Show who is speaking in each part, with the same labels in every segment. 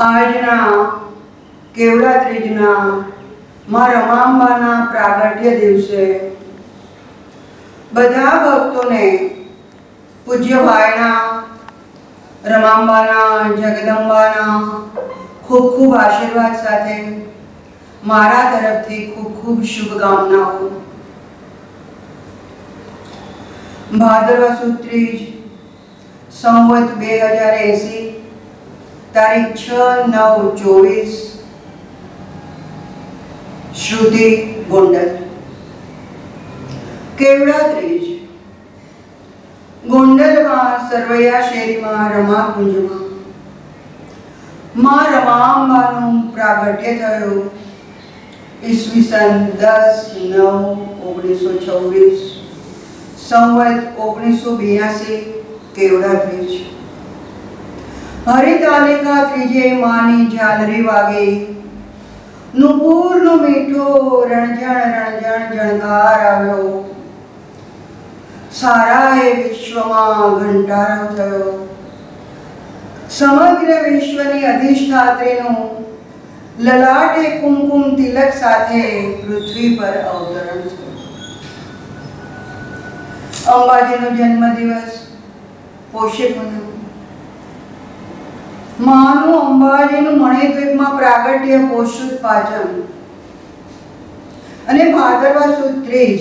Speaker 1: આજના કેવડા ત્રીજના માં રમાંબાના પ્રાગટ્ય દિવસે બધા ભક્તોને પૂજ્ય ભાઈના રમાંબાના જગદંબાના ખૂબ ખૂબ આશીર્વાદ સાથે મારા તરફથી ખૂબ ખૂબ શુભકામનાઓ। ભાદરવા સુદ ત્રીજ સંવત 2080 તારીખ 6/9/24 श्रुति गोंडल। केवड़ा त्रीज गोंडल में सरवैया शेरी में रमाकुंज में मां रमांबानु प्रागट्य थयो। ईस्वीसन 10/9/1926 संवत 1982 केवड़ा त्रीज। हरितालिका त्रीजे मानी झालरी वागे नुपुर नो मीठो रणजण रणजण जणकार आव्यो। साराए विश्वमां घंटारो थयो। समग्र विश्वनी अधिष्ठात्रीनु ललाटे कुमकुम तिलक साथे पृथ्वी पर अवतरण थयुं। अंबाजीनो जन्मदिवस पोषे पूनम। मानु अंबाजीनु मणिद्वीप में प्रागट्य पोषुत पाचम अने भादरवा सुद त्रीज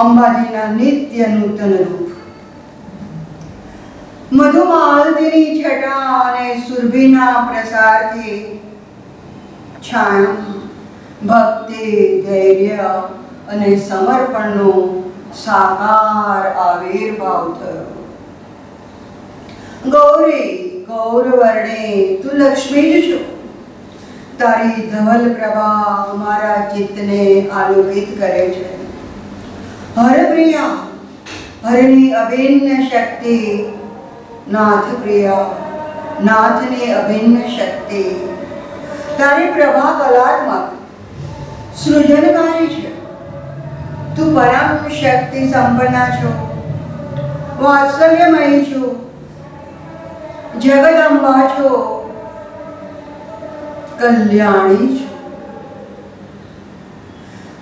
Speaker 1: अंबाजीना नित्य नूतन रूप। मधुमालतीनी छटा अने सुरभीना प्रसारथी छाया भक्ति धैर्य अने समर्पणनो साकार आविर्भाव थयो। गौरी गौरवर्णे तू लक्ष्मी ज छो। तारी धवल प्रभा मारा चित्तने आलोकित करे छे। हर प्रिया हरनी अभिन्न शक्ति नाथ प्रिया नाथनी अभिन्न शक्ति। तारी प्रभा कलात्मक सृजनकारी छे। तू परम शक्ति संपन्ना छो। वात्सल्यमयी छो। जगदंबा छो। कल्याणी छो।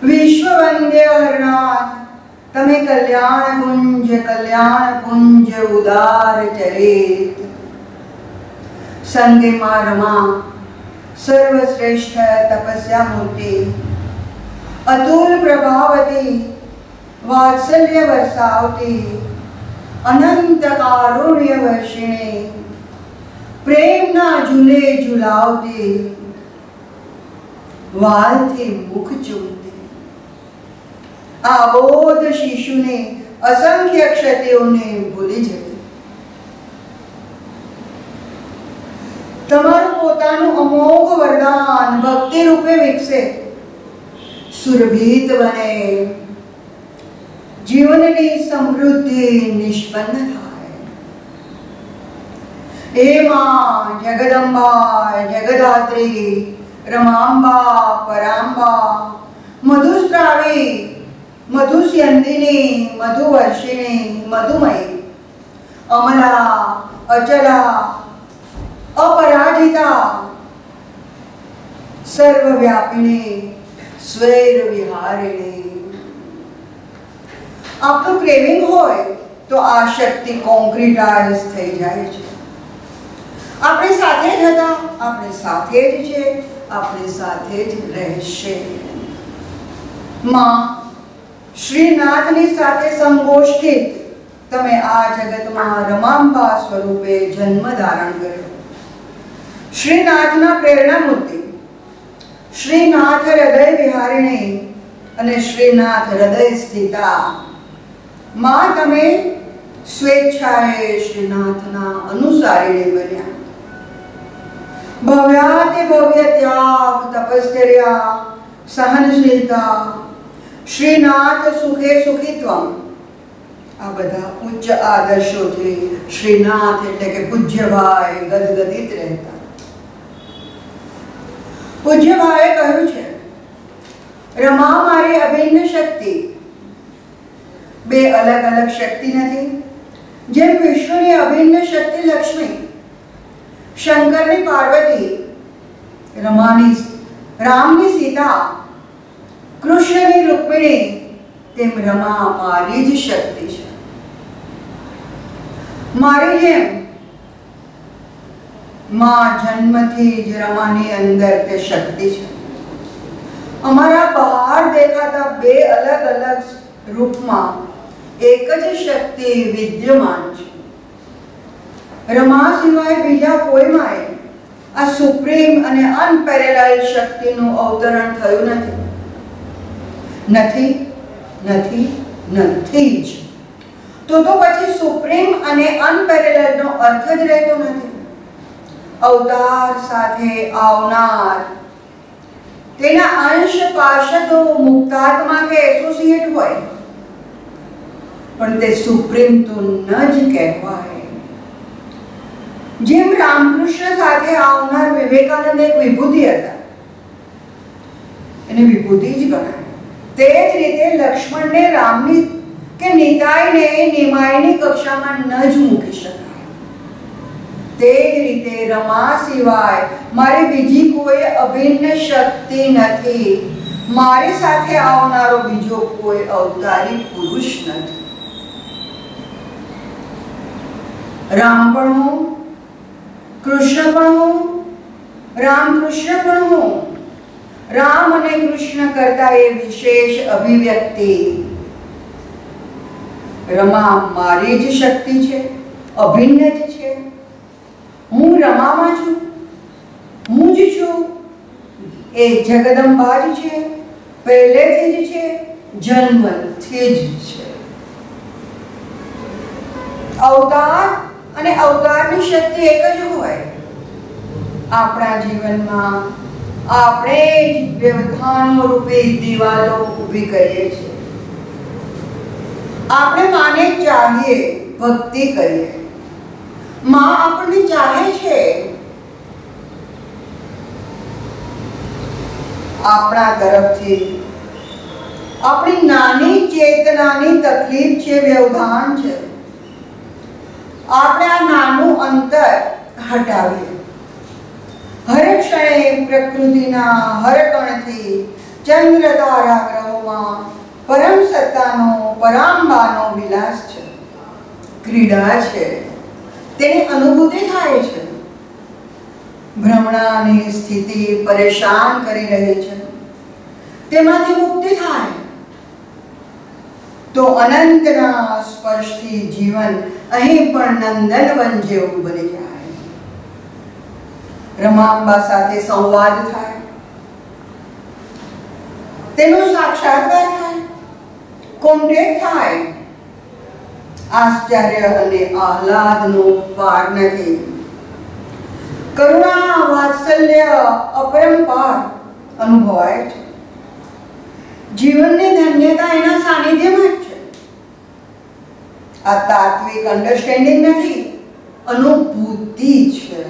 Speaker 1: विश्ववंद्य हरनाथ तमे कल्याण कुंज उदार चरित। संगे मां रमा सर्वश्रेष्ठ तपस्या मूर्ति। अतुल प्रभावती वात्सल्य वर्षावती। अनंत कारुण्य वर्षिणी प्रेमना झूले झुलावती। वालथी मुख चूमती। आबोध शिशुने असंख्य क्षतिओने भूली जती। तमारू पोतानुं अमोघ वरदान भक्ति रूपे विकसे। सुरभीत बने। जीवननी समृद्धि निष्पन्न थाय। हे मां जगदंबा जगदात्री रमांबा परांबा मधुस्रावी मधुस्यंदिनी मधुवर्षिणी मधुमयी अमला अचला अपराजिता सर्वव्यापिनी स्वैर विहारिणी। आपनु क्रेविंग होय तो आ शक्ति कॉन्क्रीटाइज થઈ જાય છે। આપણે સાથે જ હતા, આપણે સાથે જ છે, આપણે સાથે જ રહેશે। માં શ્રીનાથની સાથે સંગોષ્ઠિત તમે આ જગતમાં રમાંબા સ્વરૂપે જન્મ ધારણ કર્યો। શ્રીનાથના પ્રેરણા મૂર્તિ શ્રીનાથ હૃદય વિહારિણી અને શ્રીનાથ હૃદય સ્થિતા मां तमे स्वेच्छाए श्रीनाथना अनुसारिणी बन्या। भव्याति भव्य त्याग तपश्चर्या सहनशीलता श्रीनाथ सुखे सुखीत्वम आ बधा उच्च आदर्शोथी श्रीनाथ एटले के पूज्यभाई गदगदित रहता। पूज्यभाई कह્યું છે रमा मारी अभिन्न शक्ति। बे अलग अलग शक्ति नहीं। जेम विष्णुनी अभिन्न शक्ति लक्ष्मी, शंकरनी पार्वती રામની સીતા, કૃષ્ણની રૂકમિણી, તેમ રમા મારી જ શક્તિ છે. મારી જેમ માં જન્મથી જ રમાની અંદર તે શક્તિ છે. અમારા બહાર દેખાતા બે અલગ અલગ રૂપમાં એક જ શક્તિ વિદ્યમાન છે. રમા સિવાય બીજા કોઈમાંય આ સુપ્રીમ અને અનપેરેલાઇડ શક્તિનું અવતરણ થયું નથી. નથી નથી નથી જ. તો પછી સુપ્રીમ અને અનપેરેલાઇડ નો અર્થ જ રહેતો નથી. અવતાર સાથે આવનાર તેના અંશ પાર્ષદો મુક્તાત્મા કે એસોસિએટ હોય, પણ તે સુપ્રીમ તો ન જ કહેવાય. જેમ રામકૃષ્ણ સાથે આવનાર વિવેકાનંદ એક વિભૂતિ હતા, એને વિભૂતિ જ ગણાય. તે જ રીતે લક્ષ્મણને રામની કે નિતાઈને નિમાયની કક્ષામાં ન જ મૂકી શકાય. તે જ રીતે રમા સિવાય મારી બીજી કોઈ અભિન્ન શક્તિ નથી. મારી સાથે આવનારો બીજો કોઈ અવતારી પુરુષ નથી. રામ પણ હું, કૃષ્ણ પણ હું, રામકૃષ્ણ પણ હું. રામ અને કૃષ્ણ કરતા એ વિશેષ અભિવ્યક્તિ રમા મારી જ શક્તિ છે, અભિન્ન જ છે. હું રમામાં છું, હું જ છું. એ જગદંબા જ છે, પહેલેથી જ છે, જન્મથી જ છે. અવતાર અને અવતારની શક્તિ એક જ હોય. આપણા જીવનમાં આપણે જ વ્યવધાનો રૂપે દિવાલો ઊભી કરીએ છીએ. આપણે માને ચાહીએ, ભક્તિ કરીએ. માં આપણને ચાહે છે. આપણા તરફથી આપણી નાની ચેતનાની તકલીફ છે, વ્યવધાન છે. આપણે આ નાનું અંતર હટાવીએ. હર ક્ષણે પ્રકૃતિના હર કણથી ચંદ્ર તારા ગ્રહોમાં પરમ સત્તાનો પરાંબાનો વિલાસ છે, ક્રીડા છે. તેની અનુભૂતિ થાય છે. ભ્રમણાની સ્થિતિ પરેશાન કરી રહી છે, તેમાંથી મુક્તિ થાય તો અનંતના સ્પર્શથી જીવન અહીં પણ નંદનવન જેવું બની જાય. રમાંબા સાથે સંવાદ થાય, તેનો સાક્ષાત્કાર થાય, કોન્ટેક્ટ થાય. આશ્ચર્ય અને આહલાદનો પાર નથી. કરુણા વાત્સલ્ય અપરંપાર અનુભવાય છે. જીવનની ધન્યતા એના સાનિધ્યમાં જ છે. આ તાત્વિક અન્ડરસ્ટેન્ડિંગ નથી, અનુભૂતિ છે.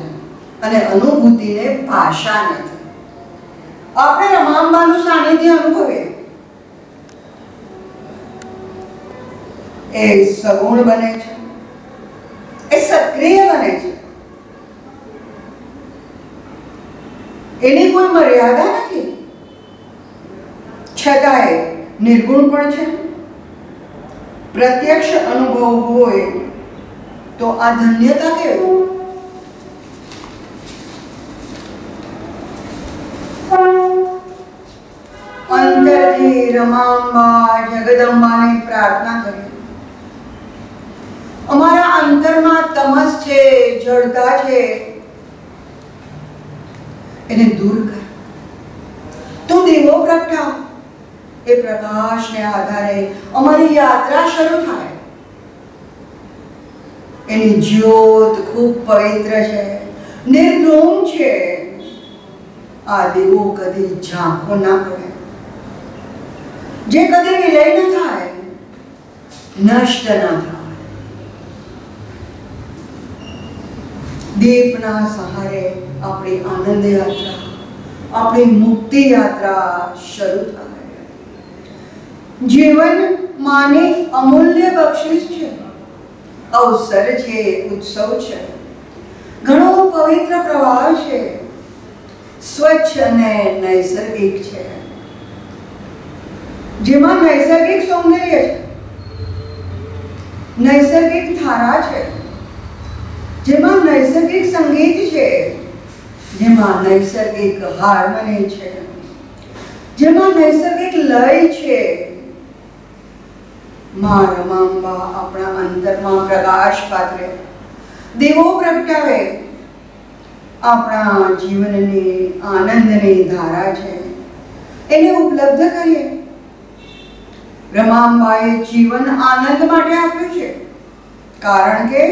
Speaker 1: અને અનુભૂતિને ભાષા નથી. આપણે રમાંબાનું સાનિધ્ય અનુભવીએ, એ સગુણ બને છે, એ સક્રિય બને છે. એની કોઈ મર્યાદા નથી, છતાંય નિર્ગુણ પણ છે. પ્રત્યક્ષ અનુભવ હોય તો આ ધન્યતા કેવી? અંતરથી રમાંબા જગદંબાને પ્રાર્થના કરી. અમારા અંતરમાં તમસ છે, જડતા છે, એને દૂર કર. તું દીવો પ્રગટાવ. એ પ્રકાશને આધારે અમારી યાત્રા શરૂ થાય. એની જ્યોત ખૂબ પવિત્ર છે, નિર્ધૂમ છે. આ દીવો કદી ઝાંખો ના પડે, જે કદી વિલય ન થાય, નષ્ટ ના થાય. દીપના સહારે આપણી આનંદ યાત્રા, આપણી મુક્તિ યાત્રા શરૂ થાય. જીવન માની અમૂલ્ય બક્ષિસ છે, અવસર છે, ઉત્સવ છે, ઘણો પવિત્ર પ્રવાહ છે. સ્વચ્છ અને નૈસર્ગિક છે, જેમાં નૈસર્ગિક સૌંદર્ય છે, નૈસર્ગિક ધારા છે, જેમાં નૈસર્ગિક સંગીત છે, જેમાં નૈસર્ગિક હાર્મની છે, જેમાં નૈસર્ગિક લય છે. માં રમાંબા આપણા અંતરમાં પ્રકાશ પાથરે, દીવો પ્રગટાવે, આપણા જીવનની આનંદની ધારા છે એને ઉપલબ્ધ કરીએ. રમાંબાએ જીવન આનંદ માટે આપ્યું છે, કારણ કે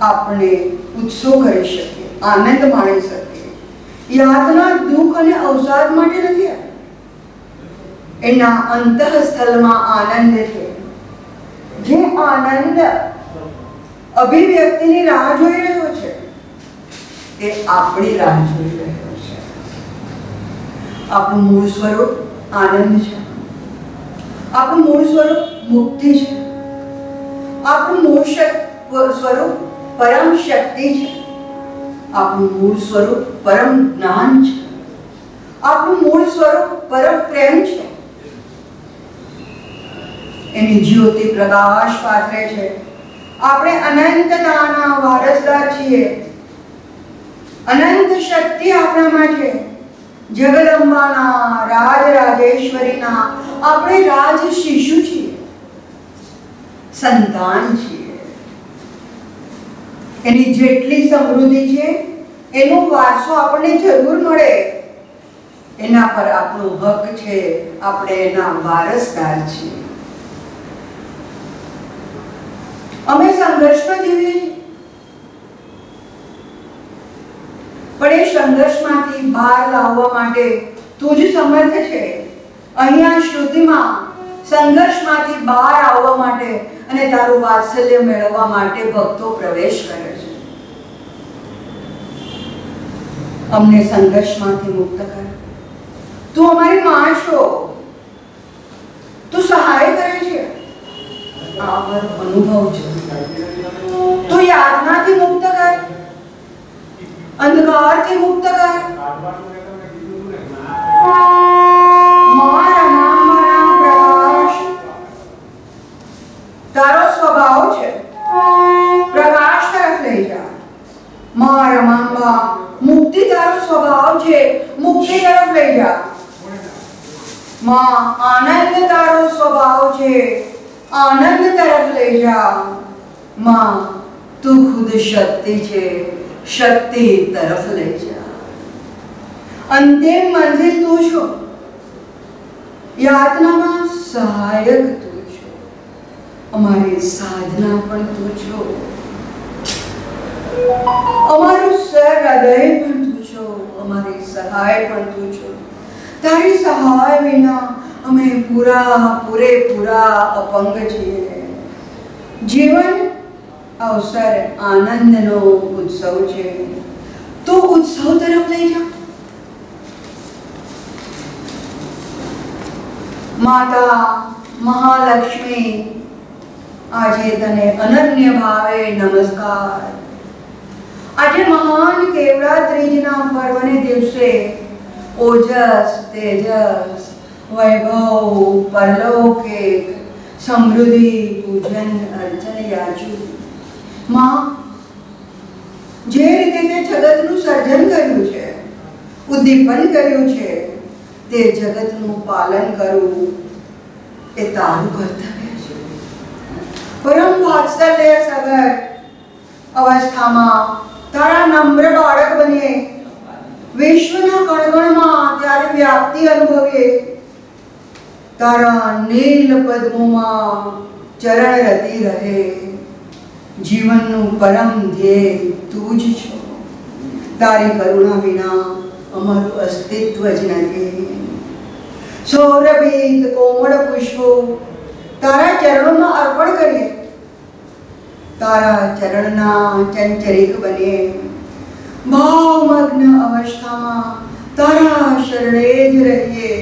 Speaker 1: આપણે ઉત્સવ કરી શકીએ, આનંદ માણી શકીએ. યાતના, દુઃખ અને અવસાદ માટે નથી આપ્યું. એના અંતઃસ્થલમાં આનંદ છે, જે આનંદ અભિવ્યક્તિની રાહ જોઈ રહ્યો છે, તે આપણી રાહ જોઈ રહ્યો છે. આપણું મૂળ સ્વરૂપ આનંદ છે, આપણું મૂળ સ્વરૂપ મુક્તિ છે, આપણું મૂળ સ્વરૂપ પરમ શક્તિ છે, આપણું મૂળ સ્વરૂપ પરમ જ્ઞાન છે, આપણું મૂળ સ્વરૂપ પરમ પ્રેમ છે. એની જ્યોતિ પ્રકાશ પાથરે છે. આપણે અનંતતાના વારસદાર છીએ. અનંત શક્તિ આપણામાં છે. જગદંબાના, રાજરાજેશ્વરીના આપણે રાજ શિશુ છીએ, સંતાન છીએ. એની જેટલી સમૃદ્ધિ છે એનો વારસો આપણને જરૂર મળે. એના પર આપણો હક છે, આપણે એના વારસદાર છીએ. અમે સંઘર્ષમાં જીવીએ છીએ, પણ એ સંઘર્ષમાંથી બહાર લાવવા માટે તું જ સમર્થ છે. અહીંયા શ્રુતિમાં સંઘર્ષમાંથી બહાર આવવા માટે અને તારું વાત્સલ્ય મેળવવા માટે ભક્તો પ્રવેશ કરે છે. અમને સંઘર્ષમાંથી મુક્ત કર. તું અમારી માં છો, તું સહાય કરે છે. આ મારો અનુભવ છે. તું યાતનાથી મુક્ત કર, અંધકારથી મુક્ત કર. તારો સ્વભાવ છે, પ્રકાશ તરફ લઈ જા. માં રમાંબા, મુક્તિ તારો સ્વભાવ છે, મુક્તિ તરફ લઈ જા. માં આનંદ તારો સ્વભાવ છે, આનંદ તરફ લઈ જા. માં તું ખુદ શક્તિ છે, શક્તિ તરફ લઈ જા. અંતિમ મંજિલ તું છો, યાતનામાં સહાયક તું છો, અમારી સાધના પણ તું છો, અમારું હૃદય પણ તું છો, અમારી સહાય પણ તું છો. તારી સહાય વિના અમે પૂરેપૂરા અપંગ છીએ. જીવન અવસર આનંદનો ઉત્સવ છે. તું ઉત્સવ તરફ લઈ જા. માતા મહાલક્ષ્મી, આજે તને અનન્ય ભાવે નમસ્કાર. આજે મહાન કેવડા ત્રીજના પર્વને દિવસે ઓજસ, તેજસ, વૈભવ, પરલૌકિક, સમૃદ્ધિ, પૂજન, અર્ચન યાચું. માં, જે રીતે તે જગતનું સર્જન કર્યું છે, ઉદ્દીપન કર્યું છે, તે જગતનું પાલન કરવું એ તારું કર્તવ્ય છે. પરમ વાત્સલ્ય સગર અવસ્થામાં તારા નમ્ર બાળક બનીએ, વિશ્વના કણકણમાં ત્યારે વ્યાપ્તિ અનુભવીએ. તારા નીલ પદ્મોમાં ચરણ રતી રહે. જીવનનું પરમ ધ્યેય તું જ છો. તારી કરુણા વિના અમારું અસ્તિત્વ જ નથી. સૌરભિત કોમળ પુષ્પો તારા ચરણોમાં અર્પણ કરીએ. તારા ચરણના ચંચરિક બનીએ. ભાવમગ્ન અવસ્થામાં તારા શરણે જ રહીએ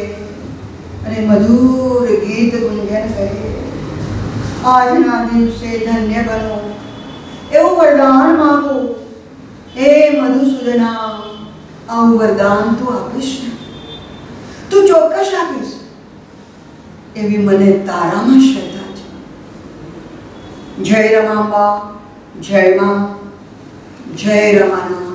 Speaker 1: અને મધુર ગીત ગુંજન કરીએ. આજના દિવસે ધન્ય બનો એવું વરદાન માંગુ. હે મધુસૂદના આવું વરદાન તું આપીશ ને, તું ચોક્કસ આપીશ એવી મને તારામાં શ્રદ્ધા છે. જય રમાંબા, જય માં, જય રમાના.